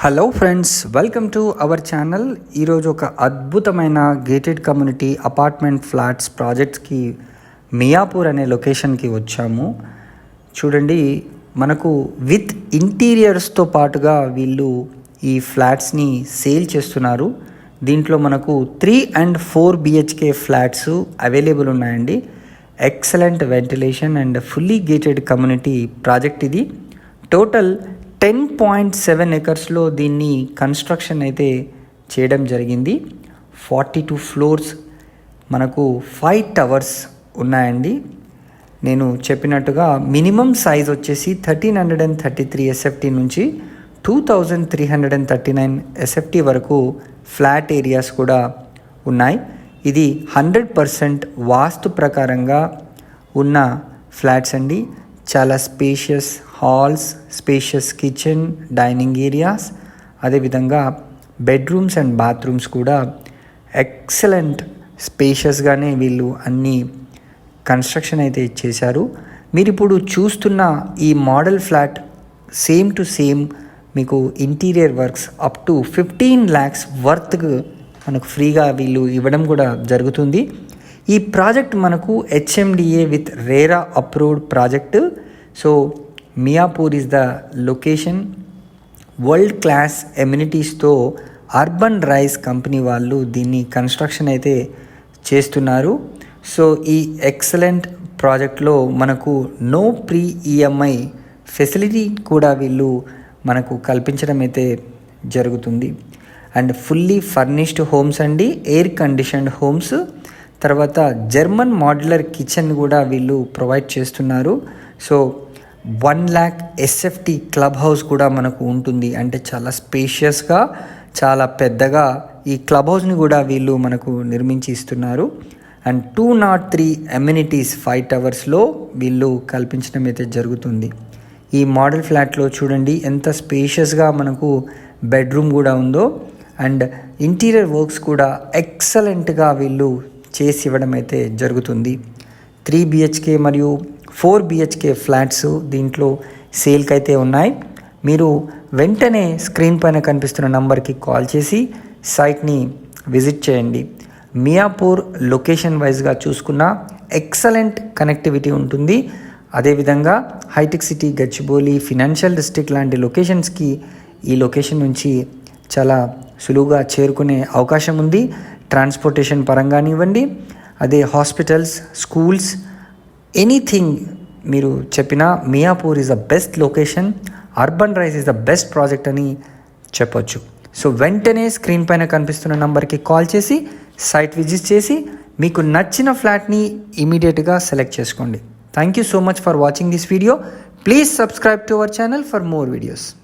Hello friends, welcome to our channel. ఈరోజు ఒక అద్భుతమైన గేటెడ్ కమ్యూనిటీ అపార్ట్మెంట్ ఫ్లాట్స్ ప్రాజెక్ట్స్కి మియాపూర్ అనే లొకేషన్కి వచ్చాము. చూడండి, మనకు విత్ ఇంటీరియర్స్తో పాటుగా వీళ్ళు ఈ ఫ్లాట్స్ని సేల్ చేస్తున్నారు. దీంట్లో మనకు 3 and 4 BHK ఫ్లాట్స్ అవైలబుల్ ఉన్నాయండి. Excellent ventilation and fully gated community project ఇది. టోటల్ 10.7 ఎకర్స్లో దీన్ని కన్స్ట్రక్షన్ అయితే చేయడం జరిగింది. 42 ఫ్లోర్స్, మనకు 5 టవర్స్ ఉన్నాయండి. నేను చెప్పినట్టుగా మినిమం సైజ్ వచ్చేసి 1333 SFT నుంచి 2339 SFT వరకు ఫ్లాట్ ఏరియాస్ కూడా ఉన్నాయి. ఇది 100% వాస్తు ప్రకారంగా ఉన్న ఫ్లాట్స్ అండి. చాలా spacious halls, spacious kitchen, dining areas, అదేవిధంగా బెడ్రూమ్స్ అండ్ బాత్రూమ్స్ కూడా ఎక్సలెంట్ స్పేషియస్గానే వీళ్ళు అన్ని కన్స్ట్రక్షన్ అయితే చేశారు. మీరు ఇప్పుడు చూస్తున్న ఈ model flat same to same మీకు interior works up to 15 lakhs వర్త్కు మనకు ఫ్రీగా వీళ్ళు ఇవ్వడం కూడా జరుగుతుంది. ఈ ప్రాజెక్ట్ మనకు HMDA with RERA approved project. So Miyapur is the location. World class ఎమ్యూనిటీస్తో అర్బన్ రైస్ కంపెనీ వాళ్ళు దీన్ని కన్స్ట్రక్షన్ అయితే చేస్తున్నారు. సో ఈ ఎక్సలెంట్ ప్రాజెక్ట్లో మనకు నో ప్రీ EMI ఫెసిలిటీ కూడా వీళ్ళు మనకు కల్పించడం అయితే జరుగుతుంది. అండ్ ఫుల్లీ ఫర్నిష్డ్ హోమ్స్ అండి, ఎయిర్ కండిషన్డ్ హోమ్స్. తర్వాత జర్మన్ మాడ్యులర్ కిచెన్ కూడా వీళ్ళు ప్రొవైడ్ చేస్తున్నారు. So 1 lakh SFT club house కూడా మనకు ఉంటుంది. అంటే చాలా స్పేషియస్గా, చాలా పెద్దగా ఈ క్లబ్ హౌస్ని కూడా వీళ్ళు మనకు నిర్మించి ఇస్తున్నారు. అండ్ 203 అమ్యూనిటీస్ 5 టవర్స్లో వీళ్ళు కల్పించడం అయితే జరుగుతుంది. ఈ మోడల్ ఫ్లాట్లో చూడండి ఎంత స్పేషియస్గా మనకు బెడ్రూమ్ కూడా ఉందో. అండ్ ఇంటీరియర్ వర్క్స్ కూడా ఎక్సలెంట్గా వీళ్ళు చేసి ఇవ్వడం అయితే జరుగుతుంది. 3 BHK మరియు 4 BHK ఫ్లాట్స్ దీంట్లో సేల్కి అయితే ఉన్నాయి. మీరు వెంటనే స్క్రీన్ పైన కనిపిస్తున్న నంబర్కి కాల్ చేసి సైట్ని విజిట్ చేయండి. మియాపూర్ లొకేషన్ వైజ్గా చూసుకున్న ఎక్సలెంట్ కనెక్టివిటీ ఉంటుంది. అదేవిధంగా హైటెక్ సిటీ, గచ్చిబౌలి, ఫినాన్షియల్ డిస్ట్రిక్ట్ లాంటి లొకేషన్స్కి ఈ లొకేషన్ నుంచి చాలా సులువుగా చేరుకునే అవకాశం ఉంది. ట్రాన్స్పోర్టేషన్ పరంగానివ్వండి, అదే హాస్పిటల్స్, స్కూల్స్, ఎనీథింగ్ మీరు చెప్పినా Miyapur is the best location. Urban rice is the best project అని చెప్పొచ్చు. సో వెంటనే స్క్రీన్ పైన కనిపిస్తున్న నంబర్కి కాల్ చేసి సైట్ విజిట్ చేసి మీకు నచ్చిన ఫ్లాట్ని ఇమీడియట్గా సెలెక్ట్ చేసుకోండి. Thank you so much for watching this video. Please subscribe to our channel for more videos.